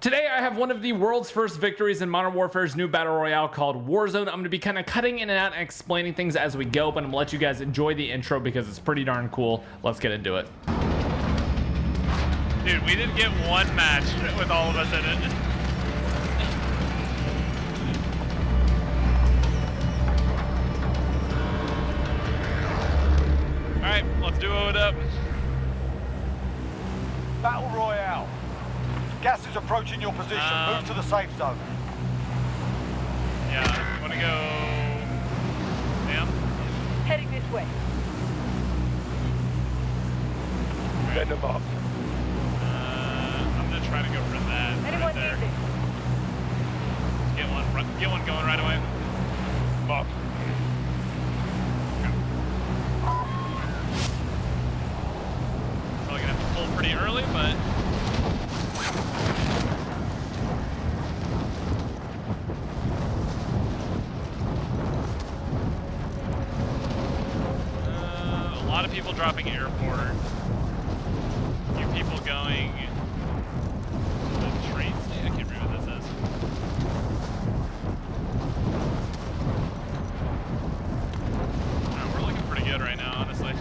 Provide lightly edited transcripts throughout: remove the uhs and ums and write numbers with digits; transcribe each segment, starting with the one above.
Today I have one of the world's first victories in Modern Warfare's new battle royale called Warzone. I'm going to be kind of cutting in and out and explaining things as we go, but I'm going to let you guys enjoy the intro because it's pretty darn cool. Let's get into it. Dude, we didn't get one match with all of us in it. Alright, let's do it up. Battle Royale. Gas is approaching your position. Move to the safe zone. Yeah, wanna go... Sam? Heading this way. Get them up. I'm gonna try to go for that. Anyone right there. need it? Get one going right away. Up. Probably gonna have to pull pretty early, but... a lot of people dropping airport. A few people going to the train station. I can't remember what that says. We're looking pretty good right now, honestly.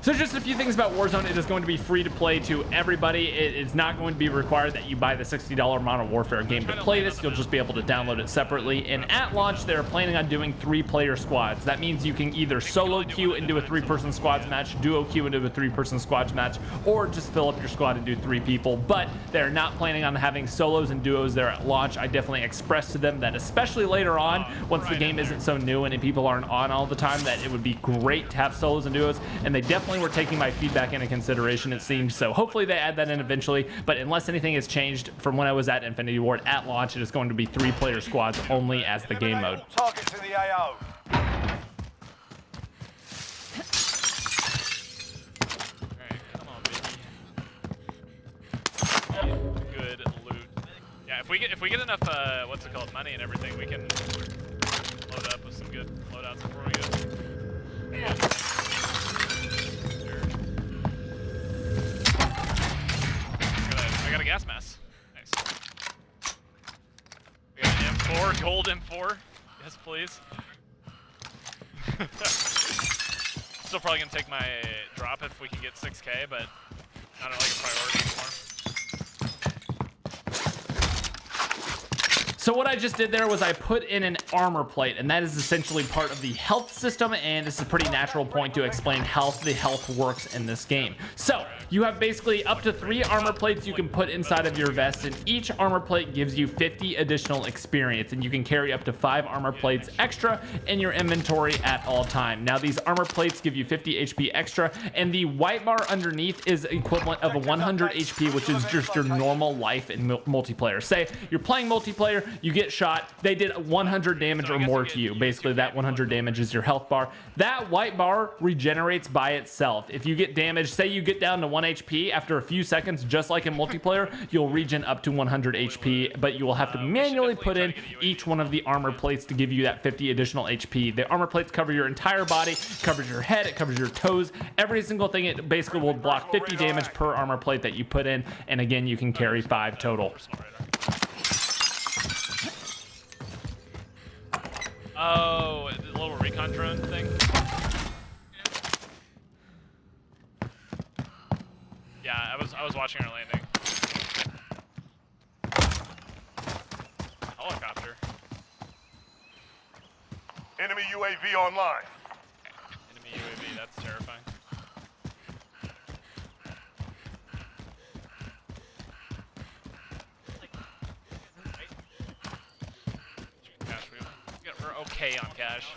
So just a few things about Warzone. It is going to be free to play to everybody. It is not going to be required that you buy the $60 Modern Warfare game to play this. You'll just be able to download it separately. And at launch, they're planning on doing 3-player squads. That means you can either solo queue and do a 3-person squads match, duo queue and do a 3-person squads match, or just fill up your squad and do 3 people. But they're not planning on having solos and duos there at launch. I definitely expressed to them that, especially later on, once the game isn't so new and people aren't on all the time, that it would be great to have solos and duos. And they definitely were taking my feedback into consideration, it seems. So hopefully they add that in eventually, but unless anything has changed from when I was at Infinity Ward at launch, it is going to be 3-player squads only as the game mode. Targets in the AO. Alright, come on, baby. Good loot. Yeah, if we get enough what's it called, money and everything, we can load up with some good loadouts before we go. I got a gas mask. Nice. We got an M4, gold M4. Yes, please. Still probably gonna take my drop if we can get 6K, but not like a priority anymore. So what I just did there was I put in an armor plate, and that is essentially part of the health system, and this is a pretty natural point to explain how the health works in this game. So you have basically up to 3 armor plates you can put inside of your vest, and each armor plate gives you 50 additional experience, and you can carry up to 5 armor plates extra in your inventory at all time. Now these armor plates give you 50 HP extra, and the white bar underneath is equivalent of a 100 HP, which is just your normal life in multiplayer. Say you're playing multiplayer, you get shot, they did 100 damage or more to you. Basically that 100 damage is your health bar. That white bar regenerates by itself. If you get damaged, say you get down to 1 HP, after a few seconds, just like in multiplayer, you'll regen up to 100 HP, but you will have to manually put in each one of the armor plates to give you that 50 additional HP. The armor plates cover your entire body, covers your head, it covers your toes, every single thing. It basically will block 50 damage per armor plate that you put in, and again, you can carry 5 total. Oh, the little recon drone thing? Yeah, I was watching our landing. Helicopter. Enemy UAV online. Enemy UAV, that's terrifying. We're okay on cash.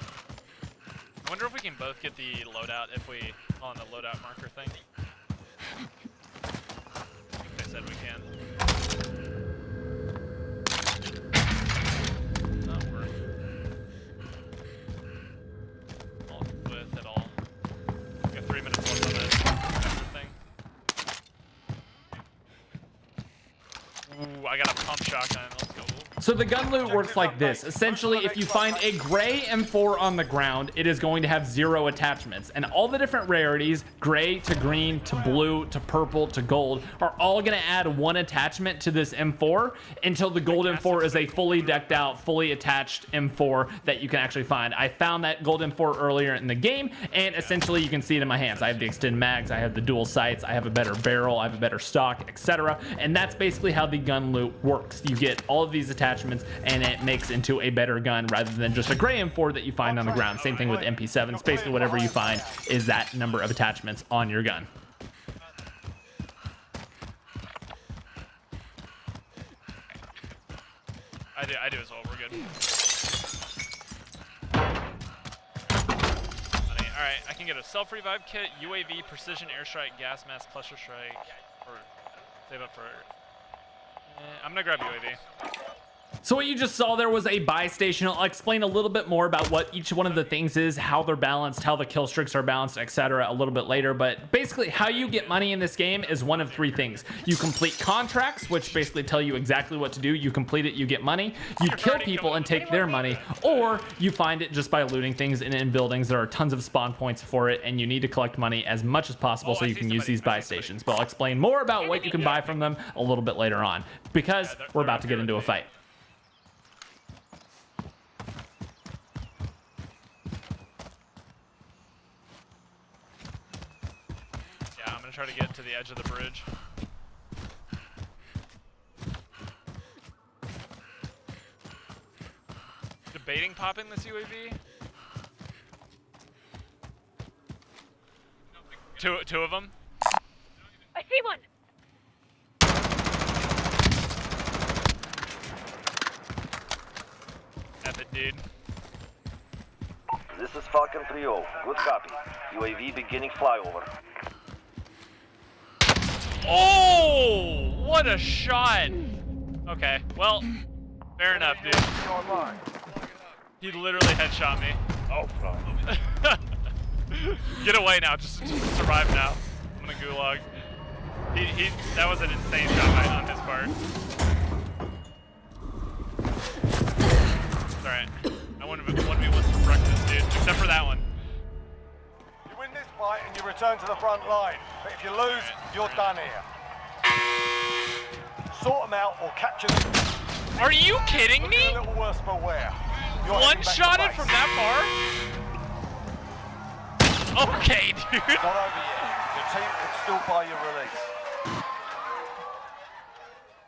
I wonder if we can both get the loadout if we on the loadout marker thing. They said we can. Not worth with it all. We got 3 minutes left on that thing. Ooh, I got a pump shotgun. Let's go. So the gun loot works like this. Essentially, if you find a gray M4 on the ground, it is going to have 0 attachments. And all the different rarities, gray to green to blue to purple to gold, are all going to add 1 attachment to this M4 until the gold M4 is a fully decked out, fully attached M4 that you can actually find. I found that gold M4 earlier in the game, and essentially you can see it in my hands. I have the extended mags, I have the dual sights, I have a better barrel, I have a better stock, etc. And that's basically how the gun loot works. You get all of these attachments and it makes into a better gun rather than just a gray M4 that you find on the ground. Same thing with MP7s. Basically whatever you find is that number of attachments on your gun. I do as well. We're good. Alright, I can get a self-revive kit, UAV, precision airstrike, gas mask, cluster strike, or save up for... I'm gonna grab UAV. So what you just saw there was a buy station. I'll explain a little bit more about what each one of the things is, how they're balanced, how the kill streaks are balanced, etc. a little bit later. But basically how you get money in this game is one of 3 things. You complete contracts, which basically tell you exactly what to do. You complete it, you get money. You kill people and take their money, or you find it just by looting things and in buildings. There are tons of spawn points for it, and you need to collect money as much as possible so you can use these buy stations. But I'll explain more about what you can buy from them a little bit later on, because we're about to get into a fight. Try to get to the edge of the bridge. Debating popping this UAV. Two of them. I see one. F it, dude. This is Falcon 3-0. Good copy. UAV beginning flyover. Oh, what a shot! Okay, well, fair enough, dude. He literally headshot me. Oh, fuck. Get away now, just survive now. I'm gonna gulag. That was an insane shot on his part. It's alright. I wouldn't have 1v1 for breakfast, dude, except for that one. You win this fight and you return to the front line. But if you lose, you're done here. Sort them out or capture them. Are you kidding me? A little worse for wear. You're One-shotted heading back to from base. that far? Okay, dude. Not over yet. Your team can still buy your release.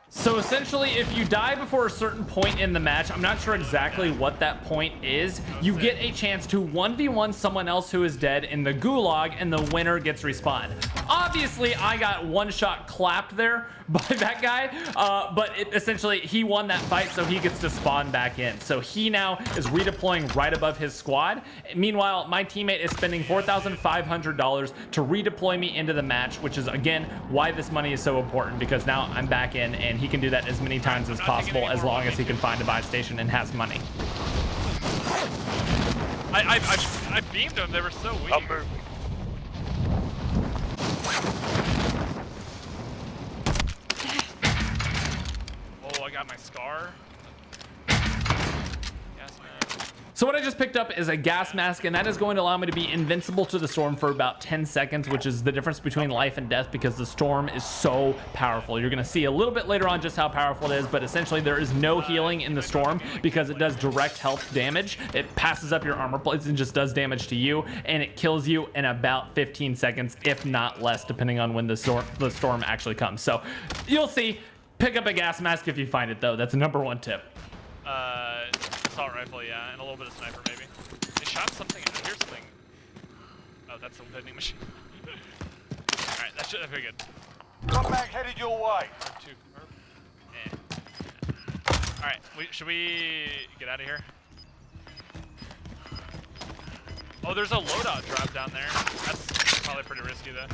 So essentially, if you die before a certain point in the match, I'm not sure exactly what that point is, you get a chance to 1v1 someone else who is dead in the gulag, and the winner gets respawned. Obviously, I got one shot clapped there by that guy, but essentially, he won that fight, so he gets to spawn back in. So he now is redeploying right above his squad. Meanwhile, my teammate is spending $4,500 to redeploy me into the match, which is, again, why this money is so important, because now I'm back in, and he can do that as many times as possible as long as he can find a buy station and has money. I beamed them. They were so weak. Oh, I got my scar. Yes, man. So what I just picked up is a gas mask, and that is going to allow me to be invincible to the storm for about 10 seconds, which is the difference between life and death, because the storm is so powerful. You're going to see a little bit later on just how powerful it is, but essentially there is no healing in the storm because it does direct health damage. It passes up your armor plates and just does damage to you, and it kills you in about 15 seconds, if not less, depending on when the storm actually comes. So you'll see. Pick up a gas mask if you find it, though. That's the #1 tip. Assault rifle, yeah, and a little bit of sniper, maybe. They shot something. I hear something. Oh, that's the vending machine. Alright, that should be good. Got back headed your way. Alright, should we get out of here? Oh, there's a loadout drop down there. That's probably pretty risky, though.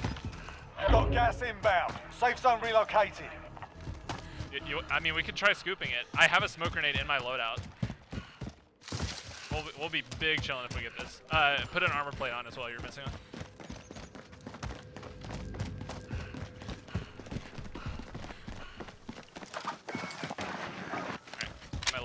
Got gas inbound. Safe zone relocated. I mean, we could try scooping it. I have a smoke grenade in my loadout. We'll be big chilling if we get this. Put an armor plate on as well. You're missing one. Alright, my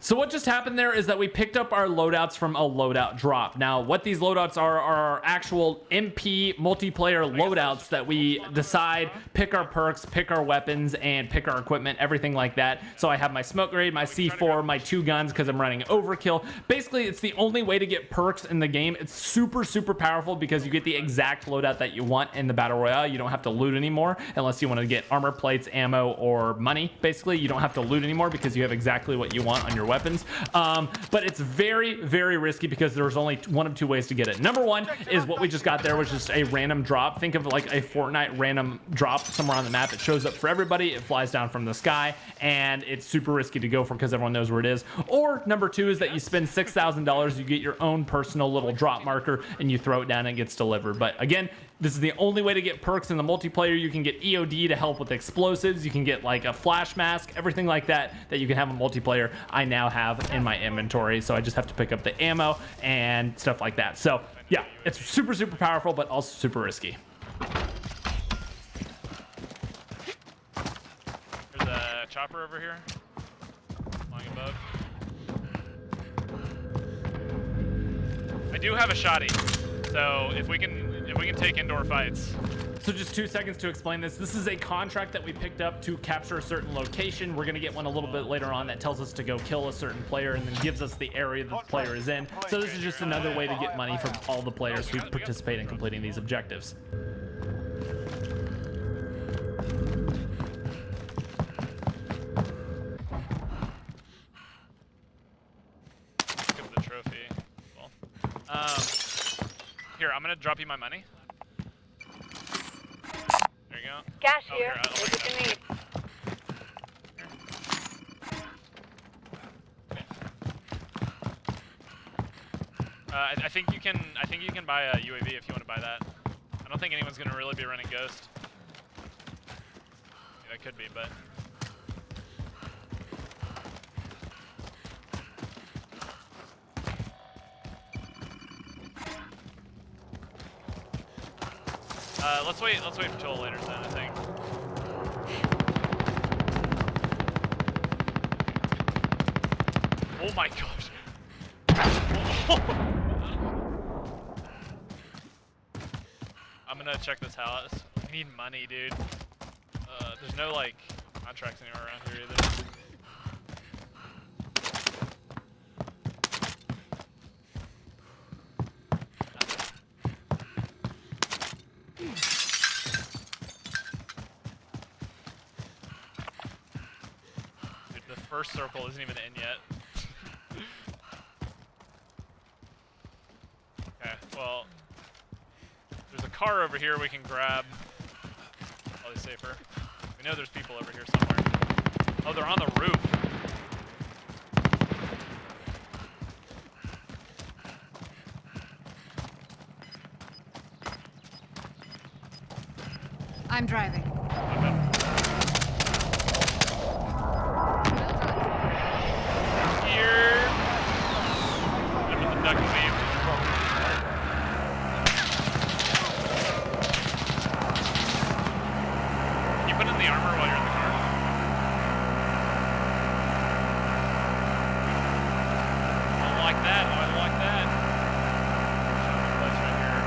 So what just happened there is that we picked up our loadouts from a loadout drop. Now, what these loadouts are actual MP multiplayer loadouts that we decide, pick our perks, pick our weapons, and pick our equipment, everything like that. So I have my smoke grenade, my C4, my 2 guns because I'm running overkill. Basically, it's the only way to get perks in the game. It's super, super powerful because you get the exact loadout that you want in the Battle Royale. You don't have to loot anymore unless you want to get armor plates, ammo, or money. Basically, you don't have to loot anymore because you have exactly what you want on your weapons. But it's very, very risky because there's only one of 2 ways to get it. Number 1 is what we just got there, which is a random drop. Think of like a Fortnite random drop somewhere on the map. It shows up for everybody. It flies down from the sky, and it's super risky to go for because everyone knows where it is. Or number 2 is that you spend $6,000, you get your own personal little drop marker, and you throw it down and it gets delivered. But again, this is the only way to get perks in the multiplayer. You can get EOD to help with explosives. You can get like a flash mask, everything like that you can have in multiplayer. I now have in my inventory, so I just have to pick up the ammo and stuff like that. So yeah, it's super, super powerful, but also super risky. There's a chopper over here, flying above. I do have a shotty, so if we can take indoor fights. So just 2 seconds to explain this. This is a contract that we picked up to capture a certain location. We're gonna get one a little bit later on that tells us to go kill a certain player and then gives us the area that the player is in. So this is just another way to get money from all the players who participate in completing these objectives. Give the trophy. Well, here, I'm gonna drop you my money. There you go. Cash Oh, here. here, Take what you need. I think you can buy a UAV if you want to buy that. I don't think anyone's gonna really be running Ghost. Yeah, that could be, but. Let's wait until later then, I think. Oh my gosh. I'm gonna check this house. I need money, dude. There's no like contracts anywhere around here either. First circle isn't even in yet. Okay, well, there's a car over here we can grab. Probably safer. We know there's people over here somewhere. Oh, they're on the roof. I'm driving. Okay. Duck and weave. Can you put in the armor while you're in the car? I don't like that. Oh, I don't like that. Shotgun place right here.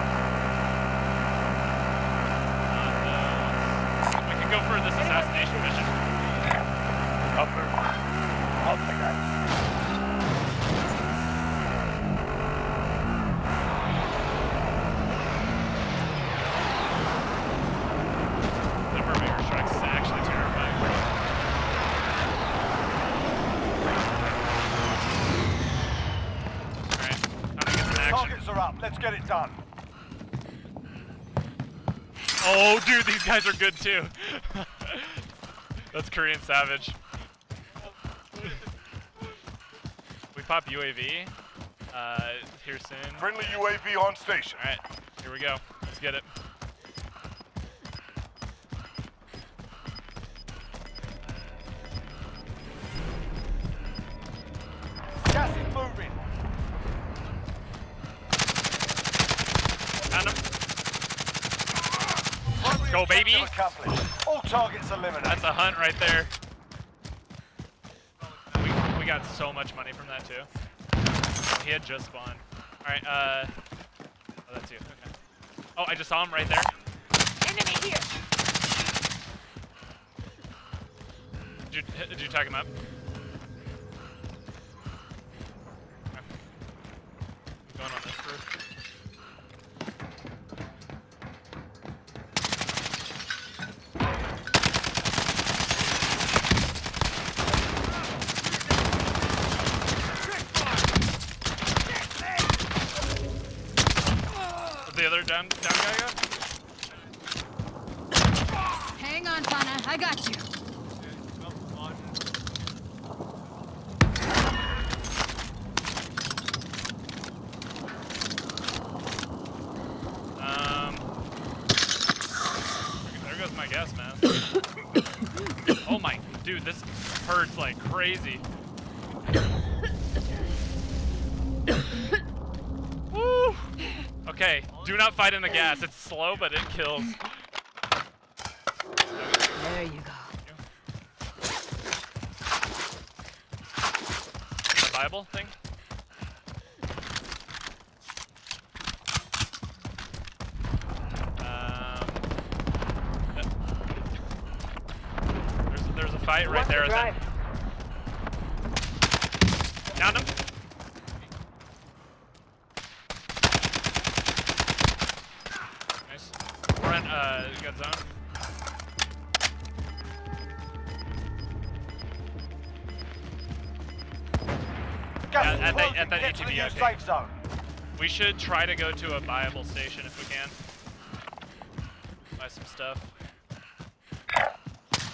We can go for this assassination mission. Up there. Up the guy. Let's get it done. Oh, dude, these guys are good too. That's Korean Savage. We pop UAV here soon. Friendly UAV on station. All right, here we go. Let's get it. Gas is moving. Found him. Go, baby. All targets eliminated. That's a hunt right there. We we got so much money from that too. He had just spawned. All right. Oh, that's you. Okay. Oh, I just saw him right there. Enemy here. Did you tag him up? Okay. I'm going on this roof. The other down guy go? Hang on, Fana. I got you. There goes my gas mask. Oh my, dude, this hurts like crazy. Woo! Okay, do not fight in the gas. It's slow, but it kills. There you go. Bible thing? There's a fight right there. Down him. Nice. We're in, you got zone. Gas At is that closing. Get to the ATV, new okay. safe zone. We should try to go to a viable station if we can. Buy some stuff.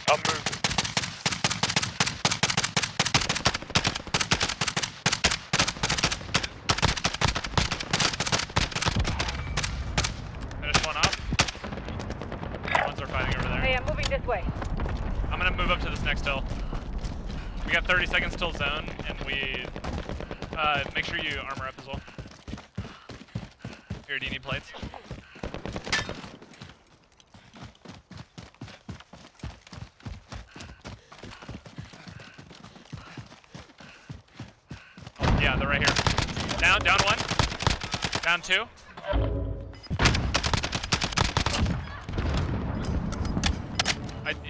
I'm moving. Finish one off. The ones are fighting over Hey, there. I'm moving this way. I'm gonna move up to this next hill. We got 30 seconds till zone, and we make sure you armor up as well. Here, do you need plates? Oh, yeah, they're right here. Down one. Down two.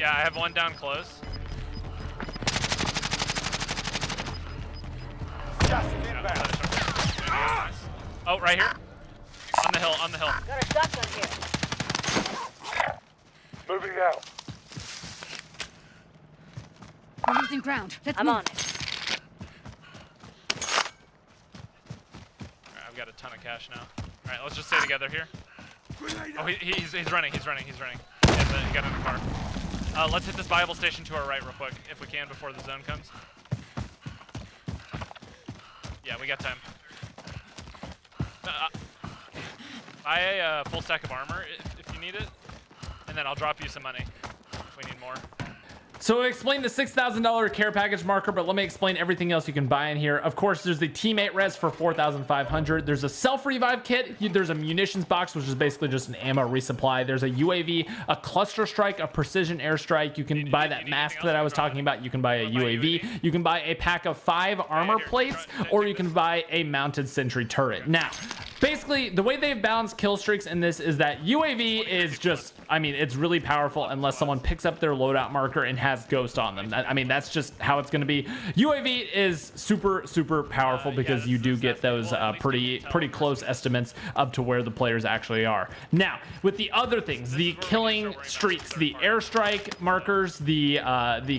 I have one down close. Gas is Yeah, inbound. nice. Oh, right here. On the hill, on the hill. Got a shotgun here. Moving out. We're losing ground. Let's I'm move. on it. Alright, I've got a ton of cash now. Alright, let's just stay together here. Oh, he's running. He got in the car. Let's hit this viable station to our right real quick, if we can, before the zone comes. Yeah, we got time. Buy a full stack of armor if you need it, and then I'll drop you some money if we need more. So I explained the $6,000 care package marker, but let me explain everything else you can buy in here. Of course, there's the teammate res for 4,500. There's a self-revive kit. There's a munitions box, which is basically just an ammo resupply. There's a UAV, a cluster strike, a precision airstrike. You can buy that mask that I was talking about. You can buy a UAV. You can buy a pack of 5 armor plates, or you can buy a mounted sentry turret. Now, basically, the way they've balanced kill streaks in this is that UAV is just, I mean, it's really powerful unless someone picks up their loadout marker and has ghost on them. I mean, that's just how it's going to be. UAV is super powerful because you do get those pretty close estimates up to where the players actually are. Now, with the other things, the killing streaks, the airstrike markers, the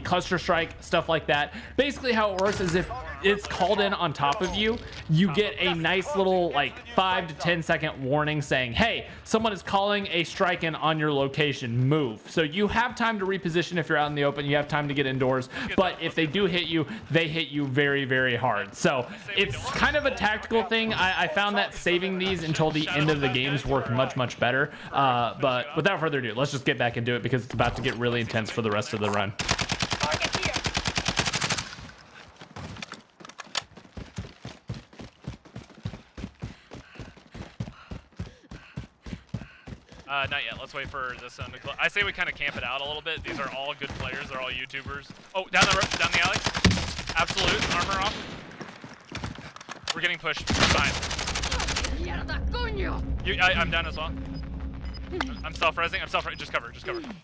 cluster strike, stuff like that. Basically, how it works is if it's called in on top of you, you get a nice little like 5 to 10 second warning saying, hey, someone is calling a strike in on your location, move. So you have time to reposition if you're out in the open, you have time to get indoors, but if they do hit you, they hit you very hard. So it's kind of a tactical thing. I found that saving these until the end of the games worked much better. But without further ado, let's just get back into it because it's about to get really intense for the rest of the run. Not yet. Let's wait for this zone to close. I say we kind of camp it out a little bit. These are all good players. They're all YouTubers. Oh, down the alley. Absolute armor off. We're getting pushed. Fine. I'm down as well. I'm self-resing. Just cover. Just cover. Gulag's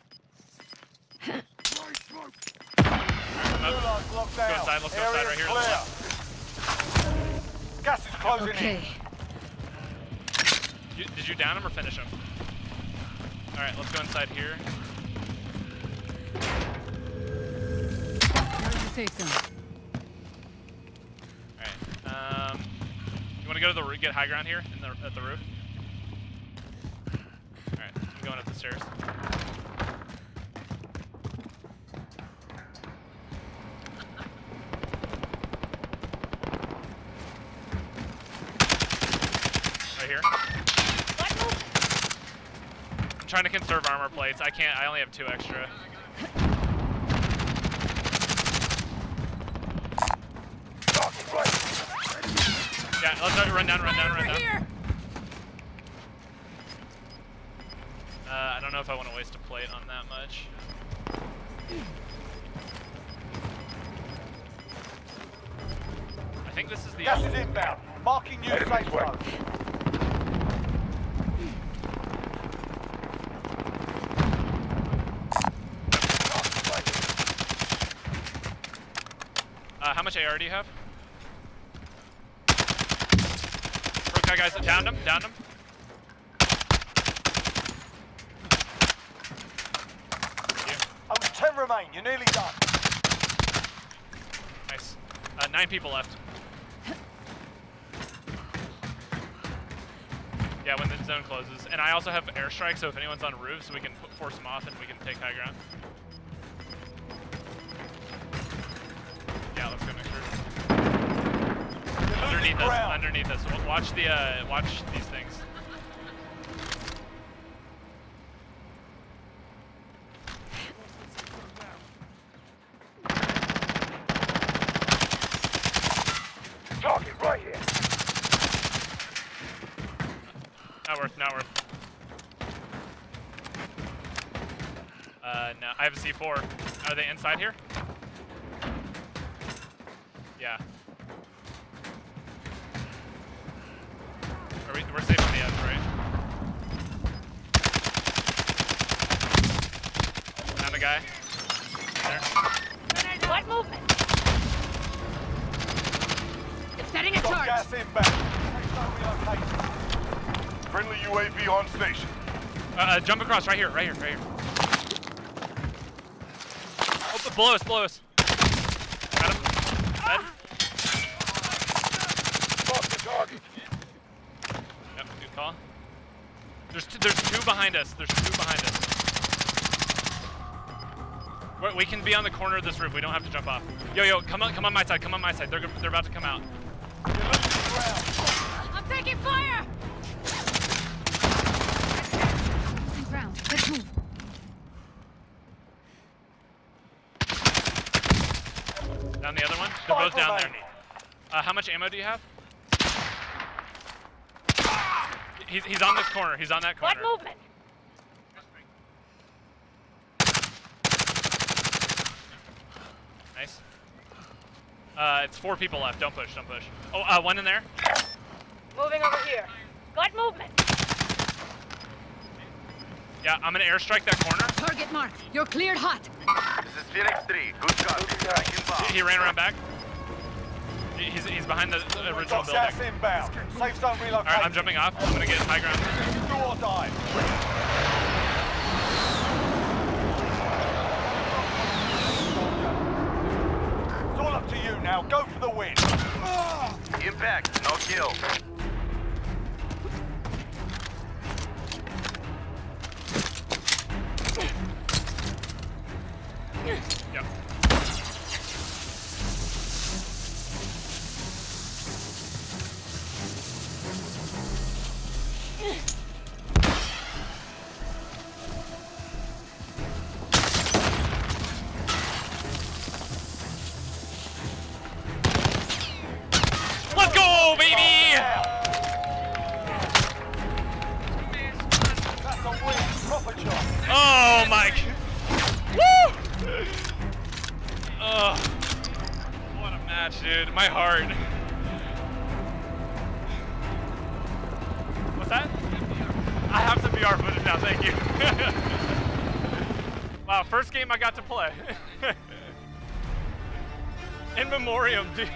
locked down. Go inside. Let's go inside right here. Clear. Gas is closing in. Okay. Did you down him or finish him? All right, let's go inside here. Where's the safe zone? All right. You want to go to the get high ground here at the roof? All right, I'm going up the stairs. Right here. I'm trying to conserve armor plates. I can't. I only have 2 extra. Yeah, let's run down. I don't know if I want to waste a plate on that much. I think this is the Gas is inbound. Marking new safe zone. How much AR do you have? Okay, guys, downed him. Only 10 remain. You're nearly done. Nice. 9 people left. Yeah, when the zone closes. And I also have airstrike, so if anyone's on roofs, we can force them off and we can take high ground. Yeah, let's go next roof. Underneath us. Watch these things. Target right here. Not worth. No, I have a C4. Are they inside here? Yeah. We're safe on the edge, right? Found a guy. There. What movement? Setting a Got charge. gas inbound. Safe zone relocated. Friendly UAV on station. Jump across right here. Oh, below us. Got him. Dead. Mark the target. Yep, good call. There's 2 behind us. We can be on the corner of this roof. We don't have to jump off. Yo, come on my side. They're about to come out. You're losing ground. I'm taking fire! Losing ground. Let's move. Down the other one. They're both down there. remaining. How much ammo do you have? He's on this corner. He's on that corner. What movement? Nice. It's 4 people left. Don't push. Oh, one in there. Moving over here. Got movement. Yeah, I'm gonna airstrike that corner. Target mark. You're cleared hot. This is Phoenix 3. Good copy. He ran around back. He's behind the original Got building. gas inbound. Safe zone relocated. Alright, I'm jumping off. I'm gonna get high ground. Do or die. It's all up to you now. Go for the win. Impact, no kill. Yep. Let's go, baby! What's that? I have some VR footage now, thank you. Wow, first game I got to play. In memoriam, dude.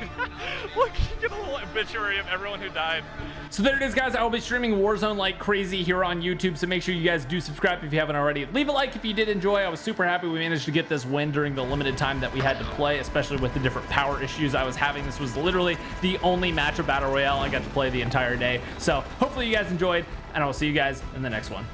Look, you get a little obituary of everyone who died. So there it is, guys. I will be streaming Warzone like crazy here on YouTube, so make sure you guys do subscribe if you haven't already. Leave a like if you did enjoy. I was super happy we managed to get this win during the limited time that we had to play, especially with the different power issues I was having. This was literally the only match of Battle Royale I got to play the entire day. So hopefully you guys enjoyed, and I will see you guys in the next one.